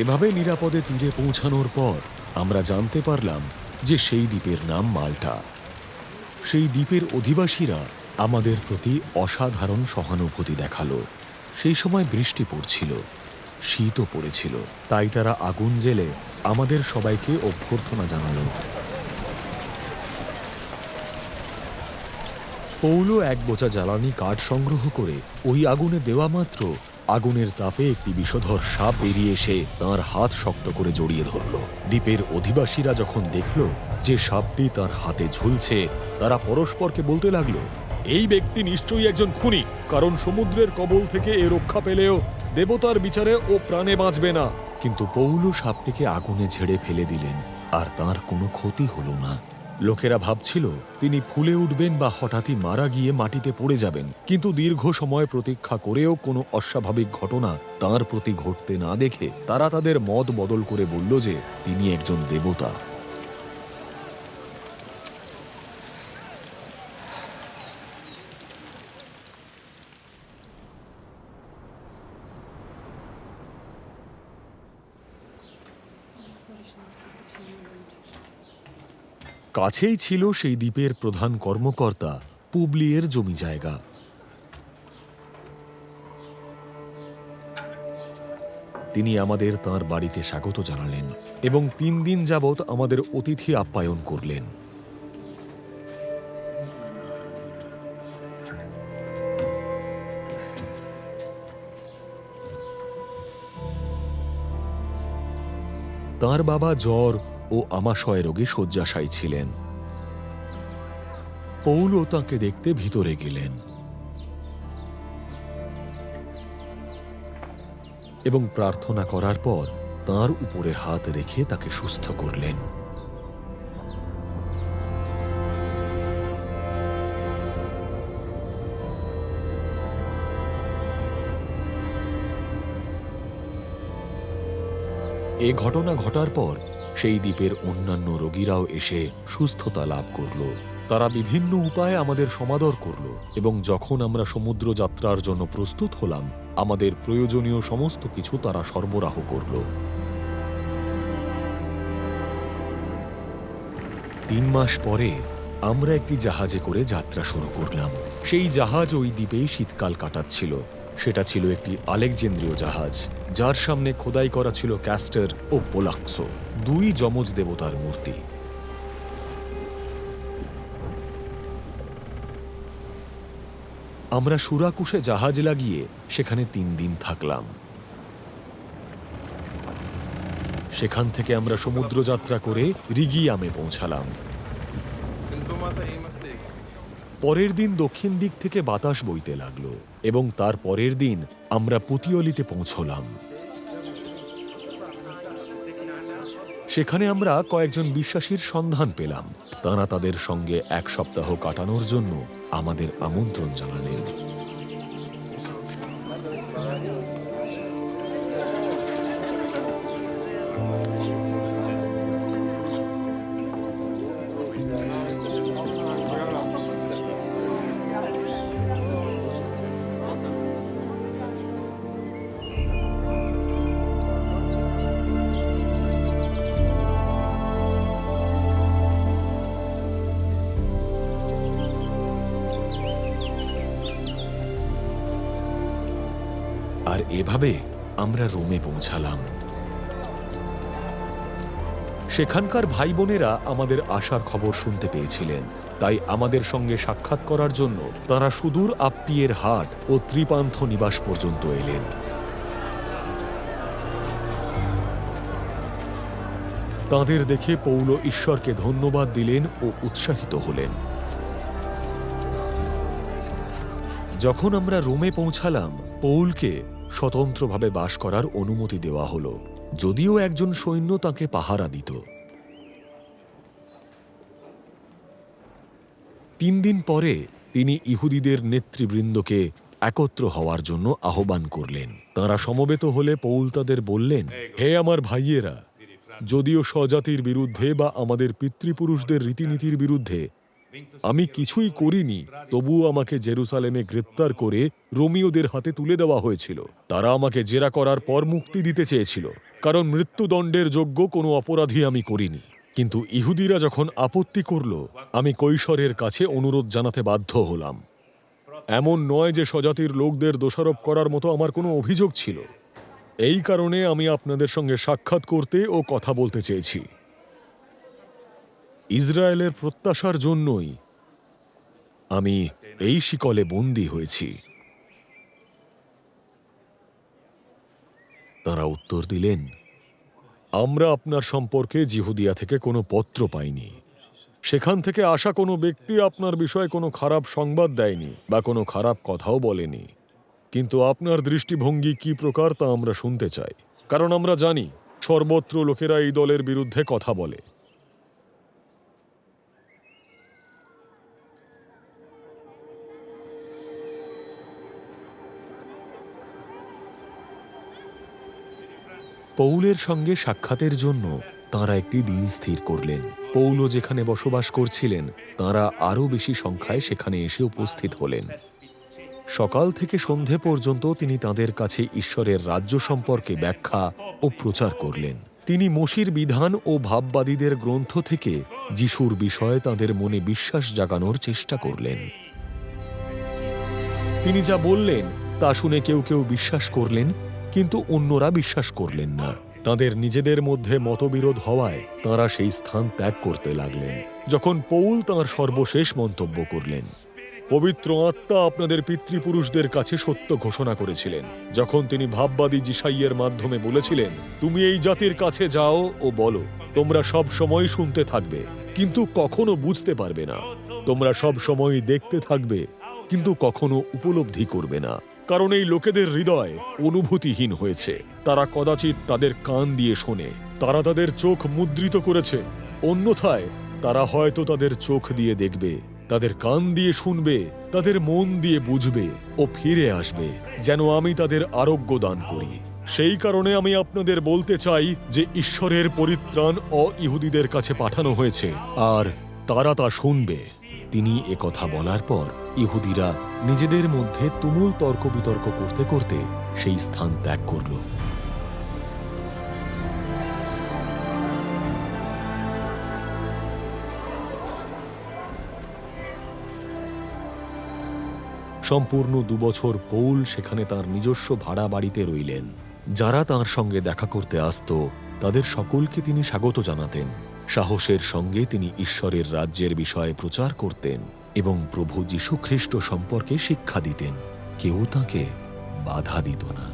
এভাবে নিরাপদে তীরে পৌঁছানোর পর আমরা জানতে পারলাম যে সেই দ্বীপের নাম মাল্টা। সেই দ্বীপের অধিবাসীরা আমাদের প্রতি অসাধারণ সহানুভূতি দেখালো। সেই সময় বৃষ্টি পড়ছিল, শীতও পড়েছিল, তাই তারা আগুন জ্বেলে আমাদের সবাইকে অভ্যর্থনা জানালো। পৌলো এক বোঝা জ্বালানি কাঠ সংগ্রহ করে ওই আগুনে দেওয়া মাত্র আগুনের তাপে একটি বিষধর সাপ বেরিয়ে এসে তাঁর হাত শক্ত করে জড়িয়ে ধরল। দ্বীপের অধিবাসীরা যখন দেখল যে সাপটি তার হাতে ঝুলছে, তারা পরস্পরকে বলতে লাগলো, এই ব্যক্তি নিশ্চয়ই একজন খুনি, কারণ সমুদ্রের কবল থেকে এ রক্ষা পেলেও দেবতার বিচারে ও প্রাণে বাঁচবে না। কিন্তু পৌলো সাপটিকে আগুনে ঝেড়ে ফেলে দিলেন, আর তার কোনো ক্ষতি হলো না। লোকেরা ভাবছিল তিনি ফুলে উঠবেন বা হঠাৎই মারা গিয়ে মাটিতে পড়ে যাবেন, কিন্তু দীর্ঘ সময় প্রতীক্ষা করেও কোনো অস্বাভাবিক ঘটনা তাঁর প্রতি ঘটতে না দেখে তারা তাদের মত বদল করে বলল যে তিনি একজন দেবতা। কাছেই ছিল সেই দ্বীপের প্রধান কর্মকর্তা পুবলিয়ের জমি জায়গা। তিনি আমাদের তাঁর বাড়িতে স্বাগত জানালেন এবং 3 দিন যাবৎ আমাদের অতিথি আপ্যায়ন করলেন। তাঁর বাবা জ্বর ও আমাশয় রোগে শয্যাশায়ী ছিলেন। পৌলো তাঁকে দেখতে ভিতরে গেলেন এবং প্রার্থনা করার পর তাঁর উপরে হাত রেখে তাকে সুস্থ করলেন। এ ঘটনা ঘটার পর সেই দ্বীপের অন্যান্য রোগীরাও এসে সুস্থতা লাভ করল। তারা বিভিন্ন উপায়ে আমাদের সমাদর করল এবং যখন আমরা সমুদ্র যাত্রার জন্য প্রস্তুত হলাম, আমাদের প্রয়োজনীয় সমস্ত কিছু তারা সরবরাহ করল। 3 মাস পরে আমরা একটি জাহাজে করে যাত্রা শুরু করলাম। সেই জাহাজ ওই দ্বীপেই শীতকাল কাটাচ্ছিল। সেটা ছিল একটি আলেকজেন্দ্রীয় জাহাজ, যার সামনে খোদাই করা ছিল ক্যাস্টার ও পোলাক্সো, 2 যমজ দেবতার মূর্তি। আমরা সুরাকুশে জাহাজ লাগিয়ে সেখানে 3 দিন থাকলাম। সেখান থেকে আমরা সমুদ্র যাত্রা করে রিগিয়ামে পৌঁছালাম। পরের দিন দক্ষিণ দিক থেকে বাতাস বইতে লাগলো এবং তার পরের দিন আমরা পুতিওলিতে পৌঁছলাম। সেখানে আমরা কয়েকজন বিশ্বাসীর সন্ধান পেলাম। তাঁরা তাদের সঙ্গে 1 সপ্তাহ কাটানোর জন্য আমাদের আমন্ত্রণ জানালেন। আর এভাবে আমরা রোমে পৌঁছালাম। সেখানকার ভাই বোনেরা আমাদের আসার খবর শুনতে পেয়েছিলেন, তাই আমাদের সঙ্গে সাক্ষাৎ করার জন্য তারা সুদূর আপ্পিয়ের হাট ও ত্রিপান্থ নিবাস পর্যন্ত এলেন। তাঁদের দেখে পৌলো ঈশ্বরকে ধন্যবাদ দিলেন ও উৎসাহিত হলেন। যখন আমরা রোমে পৌঁছালাম, পৌলকে স্বতন্ত্রভাবে বাস করার অনুমতি দেওয়া হলো, যদিও একজন সৈন্য তাকে পাহারা দিত। 3 দিন পরে তিনি ইহুদিদের নেতৃবৃন্দকে একত্র হওয়ার জন্য আহ্বান করলেন। তাঁরা সমবেত হলে পৌল তাদের বললেন, হে আমার ভাইয়েরা, যদিও স্বজাতির বিরুদ্ধে বা আমাদের পিতৃপুরুষদের রীতিনীতির বিরুদ্ধে আমি কিছুই করিনি, তবুও আমাকে জেরুসালেমে গ্রেপ্তার করে রোমীয়দের হাতে তুলে দেওয়া হয়েছিল। তারা আমাকে জেরা করার পর মুক্তি দিতে চেয়েছিল, কারণ মৃত্যুদণ্ডের যোগ্য কোনো অপরাধী আমি করিনি। কিন্তু ইহুদিরা যখন আপত্তি করল, আমি কৈশরের কাছে অনুরোধ জানাতে বাধ্য হলাম। এমন নয় যে স্বজাতির লোকদের দোষারোপ করার মতো আমার কোনো অভিযোগ ছিল। এই কারণে আমি আপনাদের সঙ্গে সাক্ষাৎ করতে ও কথা বলতে চেয়েছি। ইসরায়েলের প্রত্যাশার জন্যই আমি এই শিকলে বন্দী হয়েছি। তারা উত্তর দিলেন, আমরা আপনার সম্পর্কে জিহুদিয়া থেকে কোনো পত্র পাইনি। সেখান থেকে আসা কোনো ব্যক্তি আপনার বিষয়ে কোনো খারাপ সংবাদ দেয়নি বা কোনো খারাপ কথাও বলেনি। কিন্তু আপনার দৃষ্টিভঙ্গি কি প্রকার তা আমরা শুনতে চাই, কারণ আমরা জানি সর্বত্র লোকেরা এই দলের বিরুদ্ধে কথা বলে। পৌলের সঙ্গে সাক্ষাতের জন্য তাঁরা একটি দিন স্থির করলেন। পৌলও যেখানে বসবাস করছিলেন, তাঁরা আরও বেশি সংখ্যায় সেখানে এসে উপস্থিত হলেন। সকাল থেকে সন্ধে পর্যন্ত তিনি তাদের কাছে ঈশ্বরের রাজ্য সম্পর্কে ব্যাখ্যা ও প্রচার করলেন। তিনি মোশির বিধান ও ভাববাদীদের গ্রন্থ থেকে যিশুর বিষয়ে তাদের মনে বিশ্বাস জাগানোর চেষ্টা করলেন। তিনি যা বললেন তা শুনে কেউ কেউ বিশ্বাস করলেন, কিন্তু অন্যরা বিশ্বাস করলেন না। তাদের নিজেদের মধ্যে মতবিরোধ হওয়ায় তাঁরা সেই স্থান ত্যাগ করতে লাগলেন। যখন পৌল তাঁর সর্বশেষ মন্তব্য করলেন, পবিত্র আত্মা আপনাদের পিতৃপুরুষদের কাছে সত্য ঘোষণা করেছিলেন, যখন তিনি ভাববাদী যিশাইয়ের মাধ্যমে বলেছিলেন, তুমি এই জাতির কাছে যাও ও বলো, তোমরা সব সময় শুনতে থাকবে কিন্তু কখনো বুঝতে পারবে না, তোমরা সব সময় দেখতে থাকবে কিন্তু কখনো উপলব্ধি করবে না। কারণ এই লোকেদের হৃদয় অনুভূতিহীন হয়েছে। তারা কদাচিৎ তাদের কান দিয়ে শোনে, তারা তাদের চোখ মুদ্রিত করেছে, অন্যথায় তারা হয়তো তাদের চোখ দিয়ে দেখবে, তাদের কান দিয়ে শুনবে, তাদের মন দিয়ে বুঝবে ও ফিরে আসবে, যেন আমি তাদের আরোগ্য দান করি। সেই কারণে আমি আপনাদের বলতে চাই যে ঈশ্বরের পরিত্রাণ অ-ইহুদিদের কাছে পাঠানো হয়েছে, আর তারা তা শুনবে। তিনি একথা বলার পর ইহুদিরা নিজেদের মধ্যে তুমুল তর্ক বিতর্ক করতে করতে সেই স্থান ত্যাগ করল। সম্পূর্ণ 2 বছর পৌল সেখানে তার নিজস্ব ভাড়া বাড়িতে রইলেন। যারা তাঁর সঙ্গে দেখা করতে আসত তাদের সকলকে তিনি স্বাগত জানাতেন। সাহসের সঙ্গে তিনি ঈশ্বরের রাজ্যের বিষয়ে প্রচার করতেন এবং প্রভু যীশু খ্রিস্ট সম্পর্কে শিক্ষা দিতেন। কেউ তাঁকে বাধা দিত না।